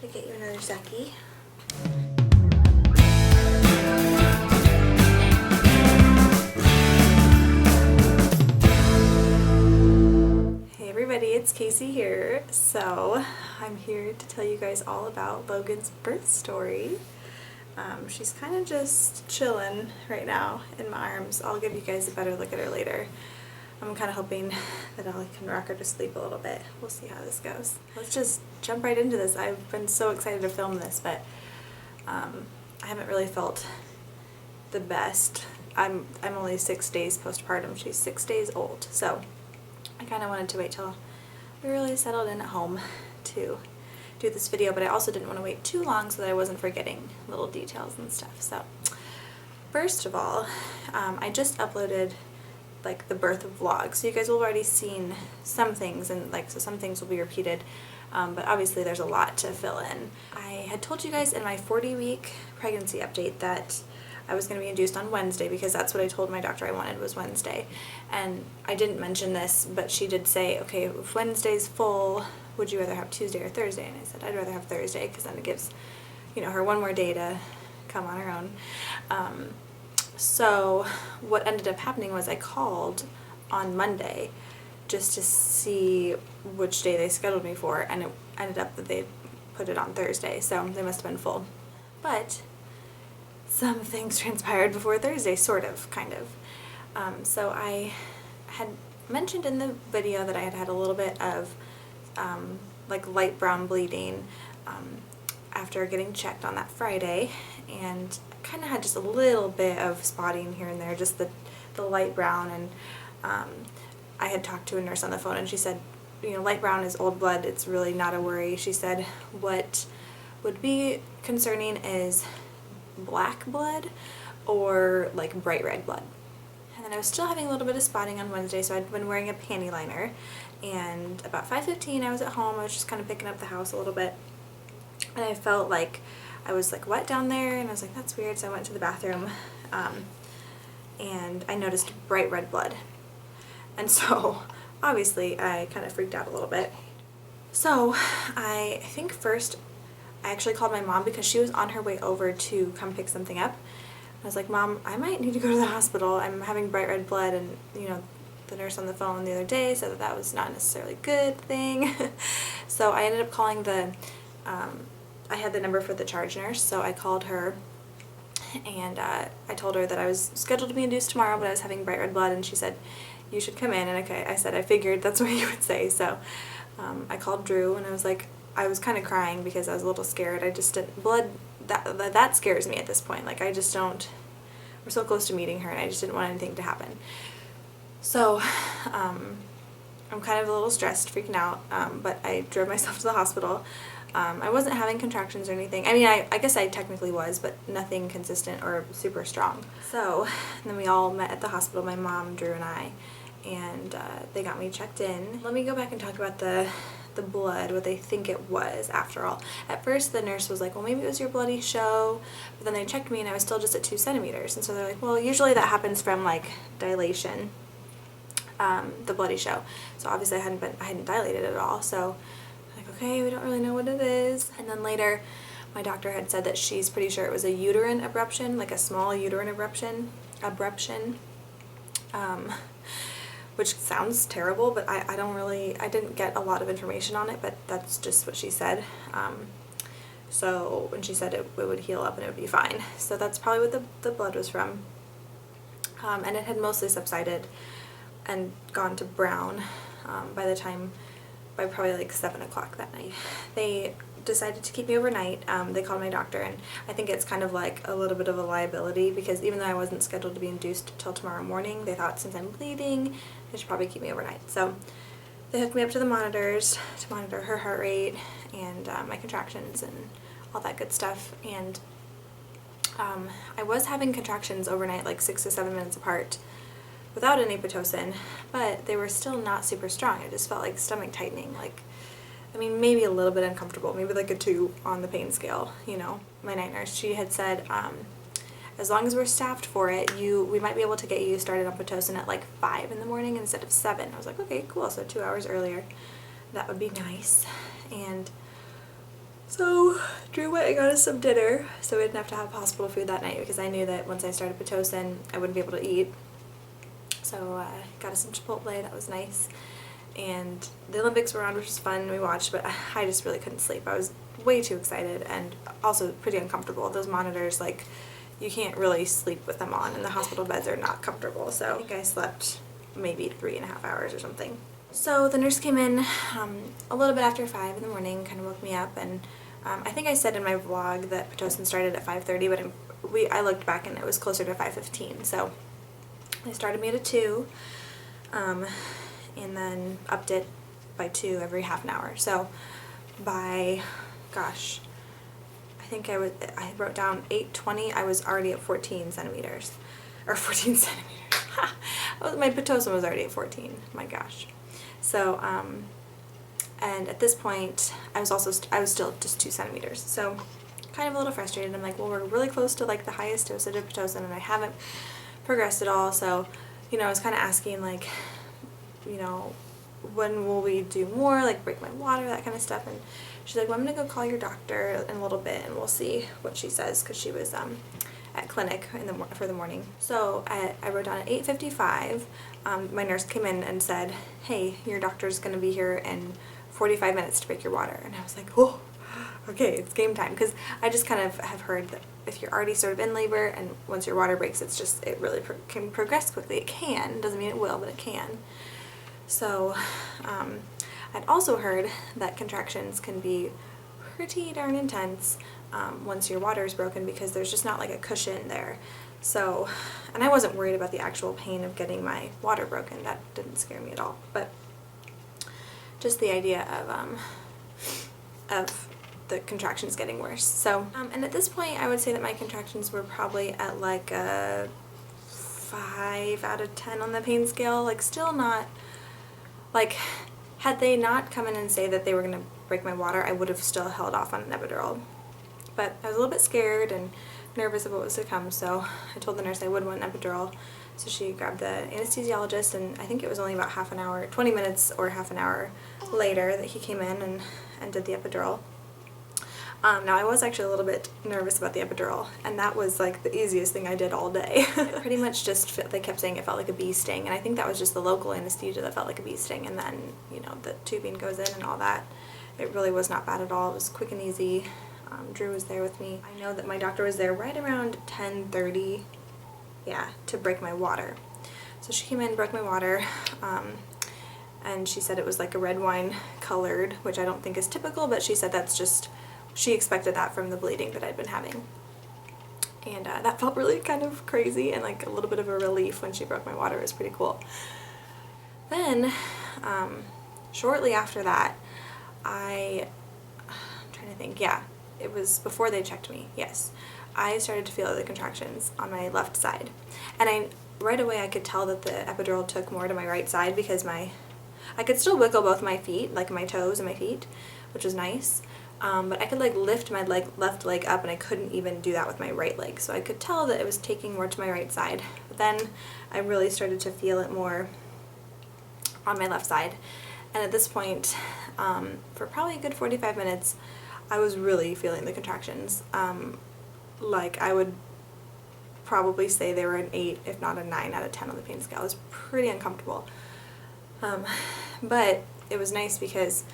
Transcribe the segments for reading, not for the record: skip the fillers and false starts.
to get you another Zeki. Hey everybody, it's Casey here. So I'm here to tell you guys all about Logan's birth story. She's kind of just chilling right now in my arms. I'll give you guys a better look at her later. I'm kind of hoping that I can rock her to sleep a little bit. We'll see how this goes. Let's just jump right into this. I've been so excited to film this, but I haven't really felt the best. I'm only 6 days postpartum. She's 6 days old, so I kind of wanted to wait till we really settled in at home to do this video, but I also didn't want to wait too long so that I wasn't forgetting little details and stuff. So first of all, I just uploaded like the birth vlog, so you guys will have already seen some things, and so some things will be repeated, but obviously there's a lot to fill in. I had told you guys in my 40-week pregnancy update that I was going to be induced on Wednesday because that's what I told my doctor I wanted, was Wednesday. And I didn't mention this, but she did say, okay, if Wednesday's full, would you rather have Tuesday or Thursday? And I said I'd rather have Thursday because then it gives, her one more day to come on her own. So what ended up happening was I called on Monday just to see which day they scheduled me for, and it ended up that they put it on Thursday, so they must have been full. But some things transpired before Thursday, sort of, kind of. So I had mentioned in the video that I had had a little bit of like light brown bleeding after getting checked on that Friday, and kind of had just a little bit of spotting here and there, just the light brown, and I had talked to a nurse on the phone and she said, light brown is old blood, it's really not a worry. She said what would be concerning is black blood or like bright red blood. And then I was still having a little bit of spotting on Wednesday, so I'd been wearing a panty liner, and about 5:15 I was at home. I was just kind of picking up the house a little bit, and I felt like I was like wet down there, and I was like, that's weird, so I went to the bathroom, and I noticed bright red blood. And so obviously I kind of freaked out a little bit. So I think first I actually called my mom because she was on her way over to come pick something up. I was like, Mom, I might need to go to the hospital. I'm having bright red blood, and the nurse on the phone the other day said that was not necessarily a good thing. So I ended up calling I had the number for the charge nurse, so I called her, and I told her that I was scheduled to be induced tomorrow, but I was having bright red blood, and she said, you should come in. And okay, I said I figured that's what you would say. So I called Drew, and I was like, I was kind of crying because I was a little scared. I just didn't, blood, that scares me at this point. Like, I just don't, we're so close to meeting her, and I just didn't want anything to happen. So I'm kind of a little stressed, freaking out, but I drove myself to the hospital. I wasn't having contractions or anything. I mean, I guess I technically was, but nothing consistent or super strong. So then we all met at the hospital, my mom, Drew, and I, and they got me checked in. Let me go back and talk about the blood, what they think it was after all. At first the nurse was like, well, maybe it was your bloody show, but then they checked me and I was still just at 2 centimeters. And so they're like, well, usually that happens from like dilation, the bloody show. So obviously I hadn't dilated at all. So like, okay, we don't really know what it is. And then later my doctor had said that she's pretty sure it was a uterine abruption, like a small uterine abruption, which sounds terrible, but I didn't get a lot of information on it, but that's just what she said. So when she said it would heal up and it would be fine. So that's probably what the blood was from. And it had mostly subsided and gone to brown by probably like 7 o'clock that night. They decided to keep me overnight. They called my doctor, and I think it's kind of like a little bit of a liability because even though I wasn't scheduled to be induced till tomorrow morning, they thought since I'm bleeding, they should probably keep me overnight. So they hooked me up to the monitors to monitor her heart rate and my contractions and all that good stuff. And I was having contractions overnight, like 6 to 7 minutes apart, without any Pitocin, but they were still not super strong. I just felt like stomach tightening, like, I mean, maybe a little bit uncomfortable, maybe like a 2 on the pain scale, My night nurse, she had said, as long as we're staffed for it, we might be able to get you started on Pitocin at like 5 in the morning instead of 7. I was like, okay, cool, so 2 hours earlier. That would be nice. And So Drew went and got us some dinner so we didn't have to have hospital food that night because I knew that once I started Pitocin I wouldn't be able to eat. So got us some Chipotle, that was nice. And the Olympics were on, which was fun, we watched, but I just really couldn't sleep. I was way too excited and also pretty uncomfortable. Those monitors, like, you can't really sleep with them on, and the hospital beds are not comfortable, so I think I slept maybe 3.5 hours or something. So the nurse came in a little bit after 5 in the morning, kind of woke me up, and I think I said in my vlog that Pitocin started at 5:30, but I looked back and it was closer to 5:15, so they started me at 2, and then upped it by 2 every half an hour. So by, gosh, I think I wrote down 8:20, I was already at 14 centimeters. Or 14 centimeters. My Pitocin was already at 14, my gosh. So, and at this point, I was still just 2 centimeters. So, kind of a little frustrated. I'm like, well, we're really close to like the highest dosage of Pitocin and I haven't progressed at all. So, you know, I was kind of asking like, you know, when will we do more, like break my water, that kind of stuff. And she's like, well, I'm going to go call your doctor in a little bit and we'll see what she says, because she was at clinic for the morning. So I wrote down at 8:55, my nurse came in and said, hey, your doctor's going to be here in 45 minutes to break your water. And I was like, oh, okay, it's game time. Because I just kind of have heard that if you're already sort of in labor and once your water breaks, it really can progress quickly. It can, doesn't mean it will, but it can. So I'd also heard that contractions can be pretty darn intense once your water is broken, because there's just not like a cushion there. So, and I wasn't worried about the actual pain of getting my water broken. That didn't scare me at all. But just the idea of the contractions getting worse. So, and at this point I would say that my contractions were probably at like a 5 out of 10 on the pain scale. Like still not, like had they not come in and say that they were going to break my water, I would have still held off on an epidural. But I was a little bit scared and nervous of what was to come, so I told the nurse I would want an epidural. So she grabbed the anesthesiologist, and I think it was only about half an hour, 20 minutes or half an hour later that he came in and did the epidural. Now I was actually a little bit nervous about the epidural, and that was like the easiest thing I did all day. It pretty much just, they kept saying it felt like a bee sting, and I think that was just the local anesthesia that felt like a bee sting, and then, you know, the tubing goes in and all that. It really was not bad at all. It was quick and easy. Drew was there with me. I know that my doctor was there right around 10:30, yeah, to break my water. So she came in, broke my water, and she said it was like a red wine colored, which I don't think is typical, but she said that's just, she expected that from the bleeding that I'd been having. And that felt really kind of crazy and like a little bit of a relief when she broke my water. It was pretty cool. Then, shortly after that, I'm trying to think, yeah, it was before they checked me, yes. I started to feel the contractions on my left side. And right away I could tell that the epidural took more to my right side, because I could still wiggle both my feet, like my toes and my feet, which was nice. But I could like lift my left leg up, and I couldn't even do that with my right leg. So I could tell that it was taking more to my right side. But then I really started to feel it more on my left side. And at this point, for probably a good 45 minutes, I was really feeling the contractions. Like I would probably say they were an 8, if not a 9 out of 10 on the pain scale. It was pretty uncomfortable. But it was nice because,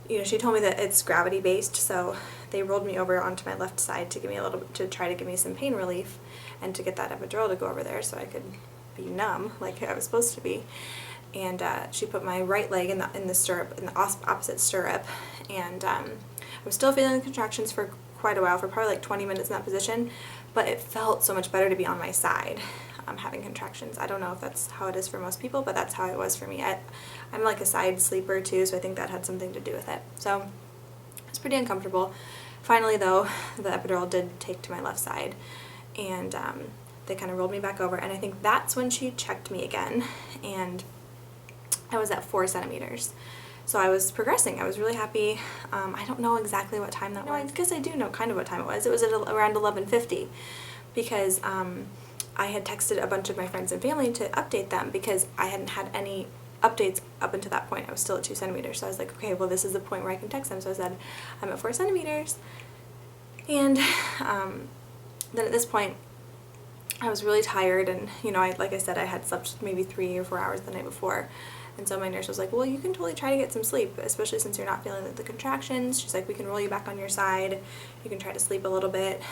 you know, she told me that it's gravity based, so they rolled me over onto my left side to give me to try to give me some pain relief and to get that epidural to go over there so I could be numb like I was supposed to be. And she put my right leg in the stirrup, in the opposite stirrup, and I was still feeling the contractions for quite a while, for probably like 20 minutes in that position, but it felt so much better to be on my side having contractions. I don't know if that's how it is for most people, but that's how it was for me. I'm like a side sleeper too, so I think that had something to do with it. So it's pretty uncomfortable. Finally though, the epidural did take to my left side, and they kind of rolled me back over, and I think that's when she checked me again, and I was at 4 centimeters. So I was progressing. I was really happy. I don't know exactly what time that was. I guess I do know kind of what time it was. It was at around 11:50, because I had texted a bunch of my friends and family to update them, because I hadn't had any updates up until that point I was still at 2 centimeters. So I was like, okay, well this is the point where I can text them. So I said, I'm at 4 centimeters. And then at this point I was really tired, and you know, like I said, I had slept maybe 3 or 4 hours the night before. And so my nurse was like, well, you can totally try to get some sleep, especially since you're not feeling the contractions. She's like, we can roll you back on your side. You can try to sleep a little bit.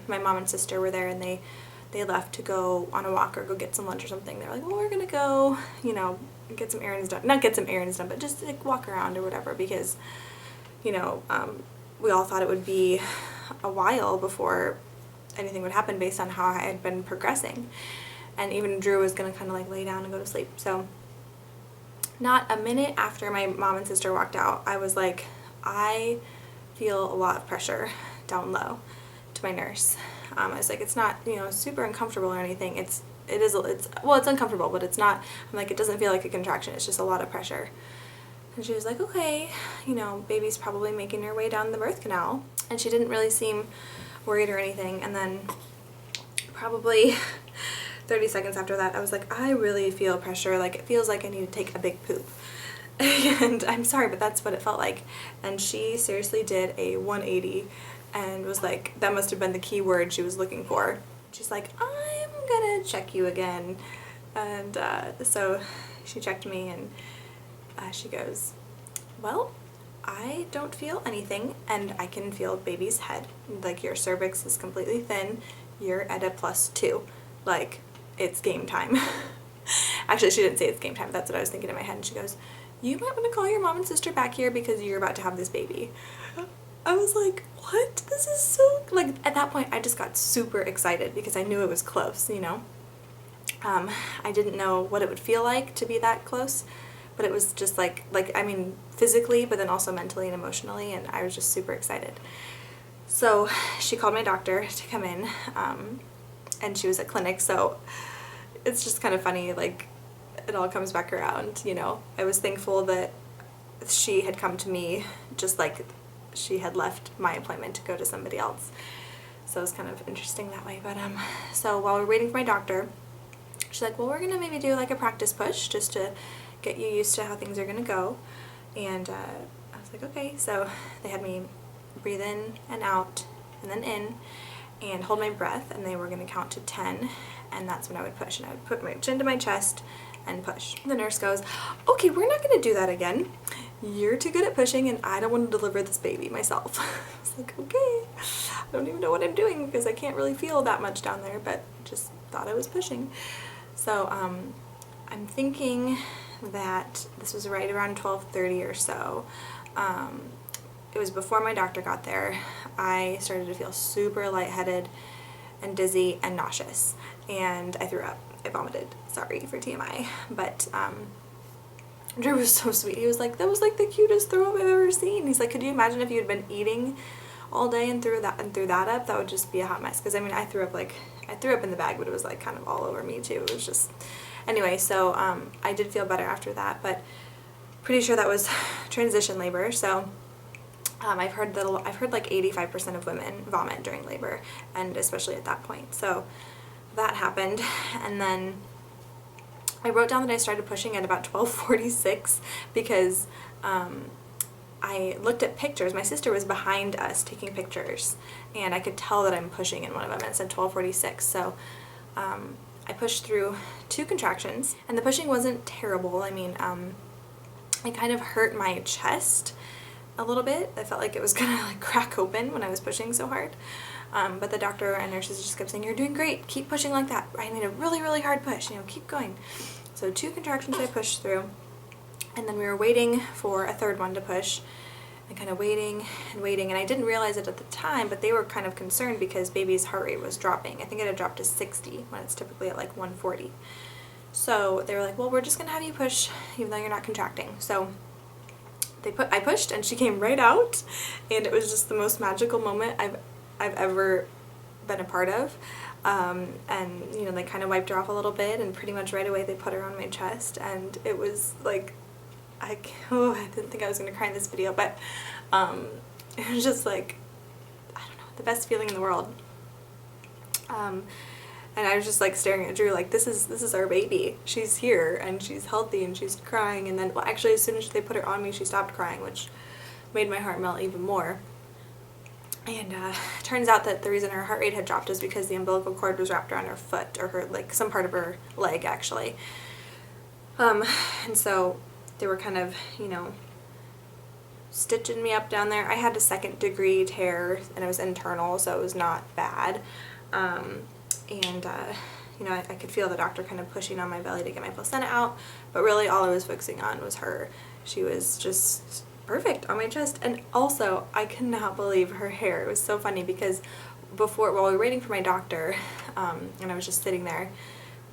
My mom and sister were there, and they left to go on a walk or go get some lunch or something. They're like, well, we're gonna go, you know, get some errands done. Not get some errands done, but just like walk around or whatever, because, you know, we all thought it would be a while before anything would happen based on how I had been progressing. And even Drew was gonna kind of like lay down and go to sleep. So not a minute after my mom and sister walked out, I was like, I feel a lot of pressure down low, to my nurse. I was like, it's not, you know, super uncomfortable or anything. It's uncomfortable, but it's not, I'm like, it doesn't feel like a contraction. It's just a lot of pressure. And she was like, okay, you know, baby's probably making her way down the birth canal. And she didn't really seem worried or anything. And then probably 30 seconds after that, I was like, I really feel pressure. Like, it feels like I need to take a big poop. And I'm sorry, but that's what it felt like. And she seriously did a 180 and was like, that must have been the key word she was looking for. She's like, I'm gonna check you again. And so she checked me, and she goes, well, I don't feel anything, and I can feel baby's head. Like, your cervix is completely thin. You're at a +2. Like, it's game time. Actually, she didn't say it's game time. That's what I was thinking in my head. And she goes, you might want to call your mom and sister back here because you're about to have this baby. I was like, what? This is so, like, at that point I just got super excited because I knew it was close, you know. I didn't know what it would feel like to be that close, but it was just like I mean, physically, but then also mentally and emotionally, and I was just super excited. So she called my doctor to come in, and she was at clinic, so it's just kind of funny, like, it all comes back around, you know. I was thankful that she had come to me, just like she had left my appointment to go to somebody else. So it was kind of interesting that way. But so while we're waiting for my doctor, she's like, well, we're gonna maybe do like a practice push just to get you used to how things are gonna go. And I was like, okay. So they had me breathe in and out and then in and hold my breath, and they were gonna count to 10, and that's when I would push, and I would put my chin to my chest and push. The nurse goes, okay, we're not gonna do that again. You're too good at pushing, and I don't want to deliver this baby myself. I was like, okay. I don't even know what I'm doing because I can't really feel that much down there, but just thought I was pushing. So I'm thinking that this was right around 12:30 or so. It was before my doctor got there. I started to feel super lightheaded and dizzy and nauseous, and I threw up. I vomited. Sorry for TMI, but Drew was so sweet. He was like, that was like the cutest throw up I've ever seen. He's like, could you imagine if you had been eating all day and threw that up? That would just be a hot mess. Because I mean, I threw up in the bag, but it was like kind of all over me too. It was just, anyway. So I did feel better after that, but pretty sure that was transition labor. So I've heard like 85% of women vomit during labor, and especially at that point. So that happened, and then I wrote down that I started pushing at about 12:46 because I looked at pictures. My sister was behind us taking pictures, and I could tell that I'm pushing in one of them, and it said 12:46. So I pushed through 2 contractions, and the pushing wasn't terrible. I mean, it kind of hurt my chest a little bit. I felt like it was gonna like crack open when I was pushing so hard. But the doctor and nurses just kept saying, you're doing great, keep pushing like that. I need a really, really hard push, you know, keep going. So 2 contractions I pushed through, and then we were waiting for a third one to push, and kind of waiting and waiting, and I didn't realize it at the time, but they were kind of concerned because baby's heart rate was dropping. I think it had dropped to 60 when it's typically at like 140. So they were like, well, we're just gonna have you push even though you're not contracting. So I pushed, and she came right out, and it was just the most magical moment I've ever been a part of. And you know, they kind of wiped her off a little bit, and pretty much right away they put her on my chest, and it was like, I didn't think I was gonna cry in this video, but it was just like, I don't know, the best feeling in the world. And I was just like staring at Drew like, this is our baby. She's here and she's healthy and she's crying. And then, well, actually as soon as they put her on me, she stopped crying, which made my heart melt even more. And turns out that the reason her heart rate had dropped is because the umbilical cord was wrapped around her foot, or her, like, some part of her leg actually. And so they were kind of, you know, stitching me up down there. I had a 2nd-degree tear and it was internal, so it was not bad. You know, I could feel the doctor kind of pushing on my belly to get my placenta out, but really all I was focusing on was her. She was just perfect on my chest. And also, I could not believe her hair. It was so funny because while we were waiting for my doctor, and I was just sitting there,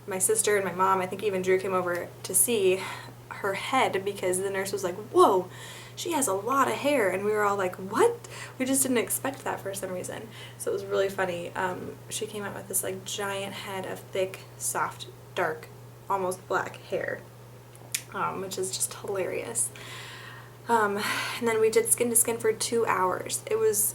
my sister and my mom, I think even Drew, came over to see her head because the nurse was like, whoa, she has a lot of hair, and we were all like, what? We just didn't expect that for some reason. So it was really funny. She came out with this like giant head of thick, soft, dark, almost black hair, which is just hilarious. And then we did skin to skin for 2 hours. It was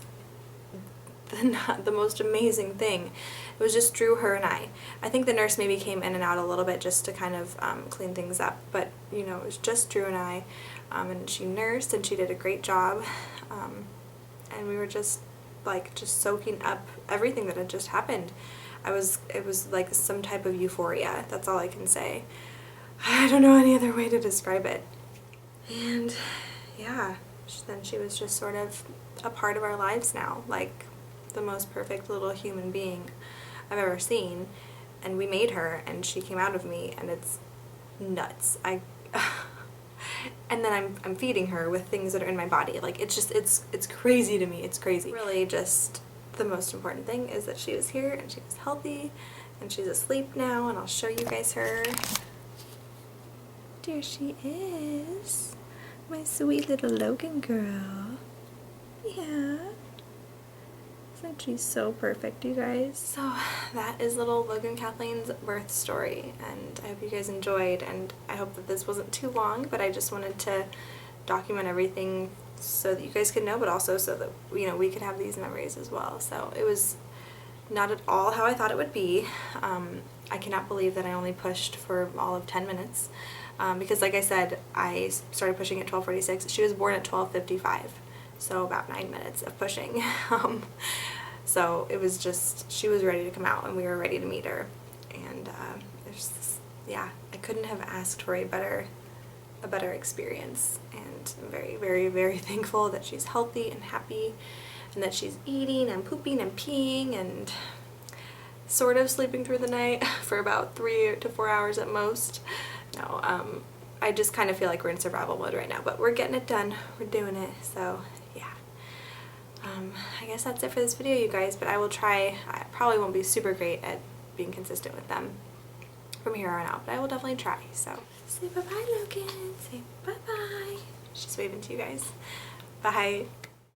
the most amazing thing. It was just Drew, her, and I. I think the nurse maybe came in and out a little bit just to kind of clean things up, but you know, it was just Drew and I, and she nursed and she did a great job, and we were just soaking up everything that had just happened. It was like some type of euphoria. That's all I can say. I don't know any other way to describe it. And yeah, then she was just sort of a part of our lives now, like the most perfect little human being I've ever seen. And we made her, and she came out of me, and it's nuts. And then I'm feeding her with things that are in my body. Like, it's just, it's crazy to me. It's crazy. Really, just the most important thing is that she was here and she was healthy and she's asleep now, and I'll show you guys her. There she is. My sweet little Logan girl. Yeah. Isn't she so perfect, you guys? So that is little Logan Kathleen's birth story, and I hope you guys enjoyed, and I hope that this wasn't too long, but I just wanted to document everything so that you guys could know, but also so that, you know, we could have these memories as well. So it was not at all how I thought it would be. I cannot believe that I only pushed for all of 10 minutes, because like I said, I started pushing at 12:46. She was born at 12:55. So about 9 minutes of pushing. So it was just, she was ready to come out and we were ready to meet her. And yeah, I couldn't have asked for a better experience. And I'm very, very, very thankful that she's healthy and happy, and that she's eating and pooping and peeing and sort of sleeping through the night for about 3 to 4 hours at most. No, I just kind of feel like we're in survival mode right now, but we're getting it done. We're doing it. So yeah. I guess that's it for this video, you guys, but I will try. I probably won't be super great at being consistent with them from here on out, but I will definitely try. So say bye-bye, Logan. Say bye-bye. She's waving to you guys. Bye.